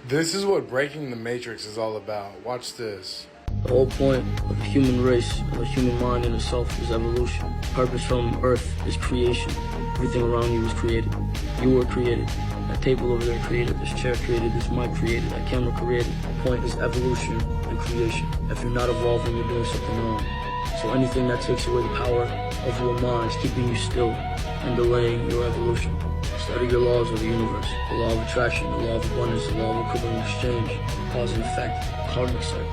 This is what breaking the matrix is all about. Watch this. The whole point of the human race and the human mind in itself is evolution. Purpose from Earth is creation. Everything around you is created. You were created. That table over there created. This chair created. This mic created. That camera created. The point is evolution and creation. If you're not evolving, you're doing something wrong. So anything that takes away the power of your mind is keeping you still and delaying your evolution. Study your laws of the universe, the law of attraction, the law of abundance, the law of equivalent exchange, cause and effect, karmic cycle.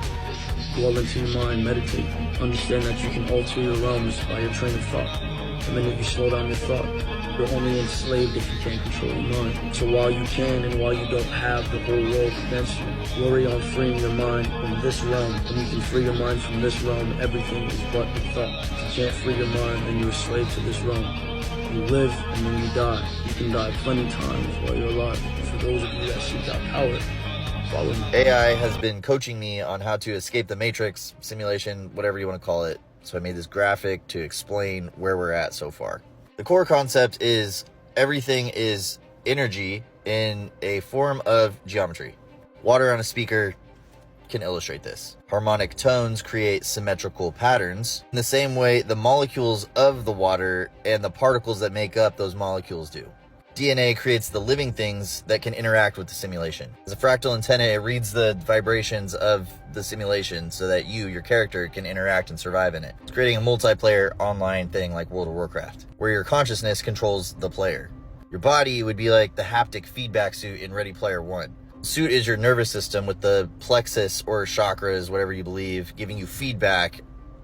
Dwell into your mind, meditate. Understand that you can alter your realms by your train of thought. The minute you slow down your thought, you're only enslaved if you can't control your mind. So while you can and while you don't have the whole world against you, worry on freeing your mind from this realm. When you can free your mind from this realm, everything is but a thought. If you can't free your mind, then you're a slave to this realm. You live, and when you die, you can die plenty times while you're alive. For those of you that seek out power, follow me. AI has been coaching me on how to escape the matrix, simulation, whatever you want to call it. So I made this graphic to explain where we're at so far. The core concept is everything is energy in a form of geometry. Water on a speaker can illustrate this. Harmonic tones create symmetrical patterns in the same way the molecules of the water and the particles that make up those molecules do. DNA creates the living things that can interact with the simulation. As a fractal antenna, it reads the vibrations of the simulation so that you, your character, can interact and survive in it. It's creating a multiplayer online thing like World of Warcraft, where your consciousness controls the player. Your body would be like the haptic feedback suit in Ready Player One. Suit is your nervous system with the plexus or chakras, whatever you believe, giving you feedback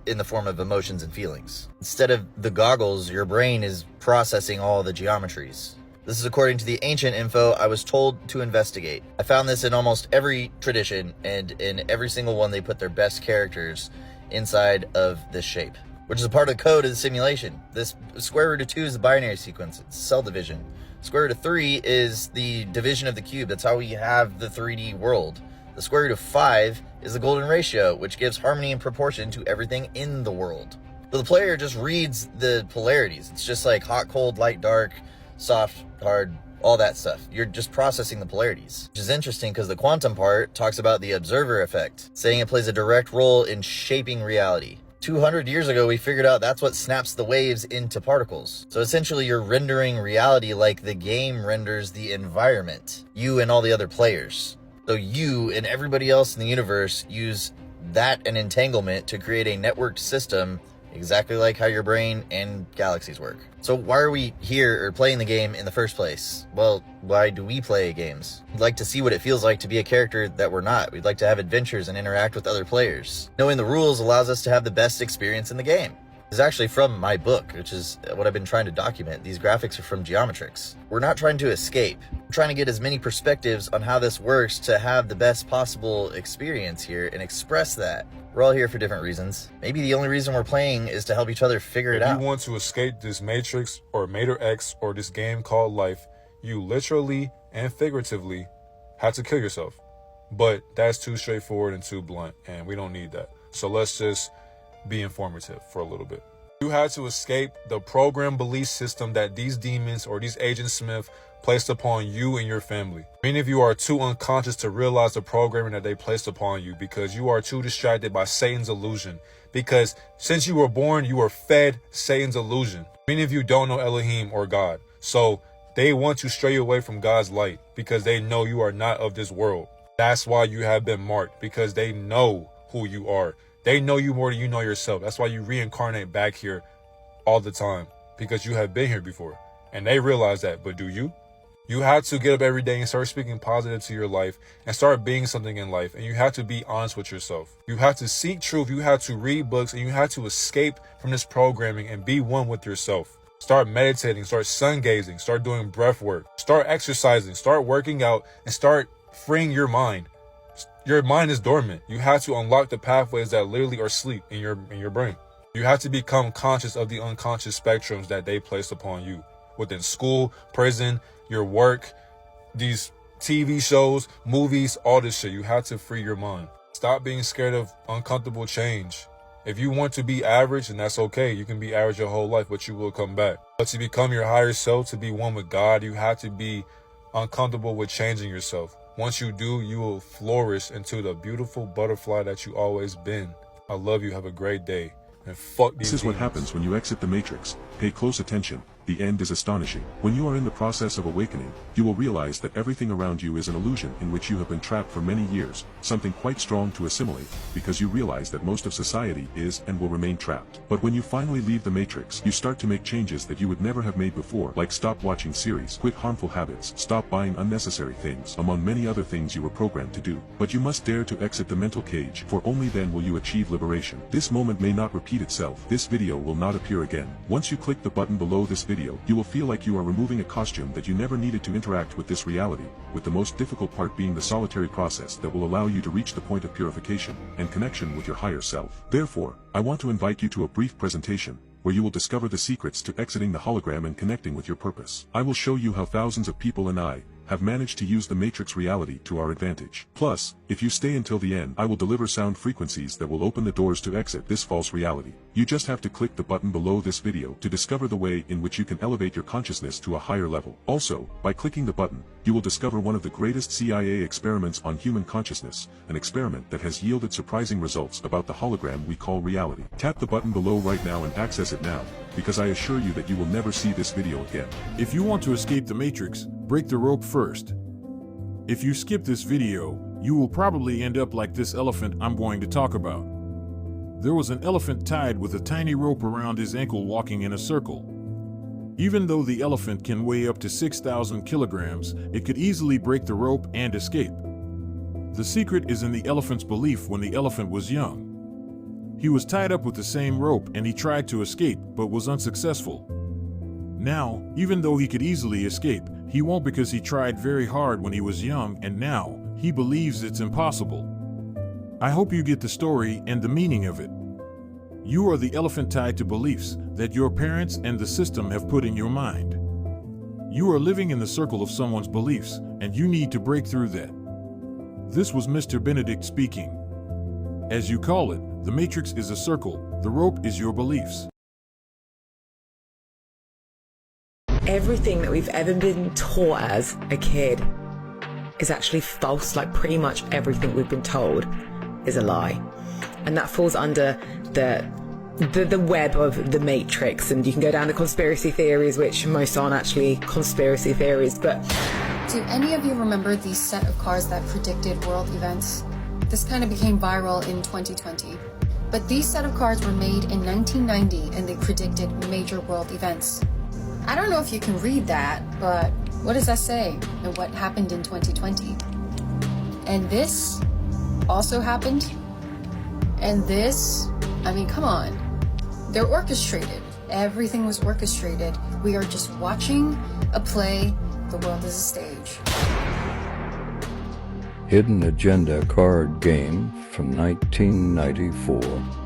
in the form of emotions and feelings. Instead of the goggles, your brain is processing all the geometries. This is according to the ancient info I was told to investigate. I found this in almost every tradition, and in every single one they put their best characters inside of this shape, which is a part of the code of the simulation. This square root of 2 is the binary sequence, it's cell division. Square root of 3 is the division of the cube. That's how we have the 3D world. The square root of 5 is the golden ratio, which gives harmony and proportion to everything in the world. So the player just reads the polarities. It's just like hot, cold, light, dark, soft, hard, all that stuff. You're just processing the polarities, which is interesting because the quantum part talks about the observer effect, saying it plays a direct role in shaping reality. 200 years ago, we figured out that's what snaps the waves into particles. So essentially, you're rendering reality like the game renders the environment, you and all the other players. So you and everybody else in the universe use that and entanglement to create a networked system exactly like how your brain and galaxies work. So why are we here or playing the game in the first place? Well, why do we play games? We'd like to see what it feels like to be a character that we're not. We'd like to have adventures and interact with other players. Knowing the rules allows us to have the best experience in the game. This is actually from my book, which is what I've been trying to document. These graphics are from Geometrix. We're not trying to escape. We're trying to get as many perspectives on how this works to have the best possible experience here and express that. We're all here for different reasons. Maybe the only reason we're playing is to help each other figure it out. If you want to escape this matrix or matrix or this game called life, you literally and figuratively have to kill yourself. But that's too straightforward and too blunt, and we don't need that. So let's just be informative for a little bit. You had to escape the program belief system that these demons or these Agent Smith placed upon you and your family. Many of you are too unconscious to realize the programming that they placed upon you because you are too distracted by Satan's illusion. Because since you were born, you were fed Satan's illusion. Many of you don't know Elohim or God. So they want to stray away from God's light because they know you are not of this world. That's why you have been marked, because they know who you are. They know you more than you know yourself. That's why you reincarnate back here all the time, because you have been here before. And they realize that, but do you? You have to get up every day and start speaking positive to your life and start being something in life. And you have to be honest with yourself. You have to seek truth. You have to read books, and you have to escape from this programming and be one with yourself. Start meditating, start sun gazing, start doing breath work, start exercising, start working out, and start freeing your mind. Your mind is dormant. You have to unlock the pathways that literally are asleep in your brain. You have to become conscious of the unconscious spectrums that they place upon you within school, prison, your work, these TV shows, movies, all this shit. You have to free your mind. Stop being scared of uncomfortable change. If you want to be average, then that's okay. You can be average your whole life, but you will come back. But to become your higher self, to be one with God, you have to be uncomfortable with changing yourself. Once you do, you will flourish into the beautiful butterfly that you always been. I love you. Have a great day. And fuck these This is what demons. happens when you exit the Matrix. Pay close attention. The end is astonishing. When you are in the process of awakening, you will realize that everything around you is an illusion in which you have been trapped for many years, something quite strong to assimilate, because you realize that most of society is and will remain trapped. But when you finally leave the Matrix, you start to make changes that you would never have made before, like stop watching series, quit harmful habits, stop buying unnecessary things, among many other things you were programmed to do. But you must dare to exit the mental cage, for only then will you achieve liberation. This moment may not repeat itself. This video will not appear again. Once you click the button below this video, you will feel like you are removing a costume that you never needed to interact with this reality, with the most difficult part being the solitary process that will allow you to reach the point of purification and connection with your higher self. Therefore, I want to invite you to a brief presentation, where you will discover the secrets to exiting the hologram and connecting with your purpose. I will show you how thousands of people and I have managed to use the Matrix reality to our advantage. Plus, if you stay until the end, I will deliver sound frequencies that will open the doors to exit this false reality. You just have to click the button below this video to discover the way in which you can elevate your consciousness to a higher level. Also, by clicking the button, you will discover one of the greatest CIA experiments on human consciousness, an experiment that has yielded surprising results about the hologram we call reality. Tap the button below right now and access it now, because I assure you that you will never see this video again. If you want to escape the Matrix, break the rope first. If you skip this video, you will probably end up like this elephant I'm going to talk about. There was an elephant tied with a tiny rope around his ankle walking in a circle. Even though the elephant can weigh up to 6,000 kilograms, it could easily break the rope and escape. The secret is in the elephant's belief when the elephant was young. He was tied up with the same rope and he tried to escape but was unsuccessful. Now, even though he could easily escape, he won't because he tried very hard when he was young and now he believes it's impossible. I hope you get the story and the meaning of it. You are the elephant tied to beliefs that your parents and the system have put in your mind. You are living in the circle of someone's beliefs and you need to break through that. This was Mr. Benedict speaking. As you call it, the Matrix is a circle, the rope is your beliefs. Everything that we've ever been taught as a kid is actually false. Like pretty much everything we've been told is a lie. And that falls under the web of the Matrix. And you can go down to conspiracy theories, which most aren't actually conspiracy theories, but... Do any of you remember the set of cards that predicted world events? This kind of became viral in 2020. But these set of cards were made in 1990 and they predicted major world events. I don't know if you can read that, but what does that say and what happened in 2020? And this also happened? And this? I mean, come on. They're orchestrated. Everything was orchestrated. We are just watching a play. The world is a stage. Hidden Agenda card game from 1994.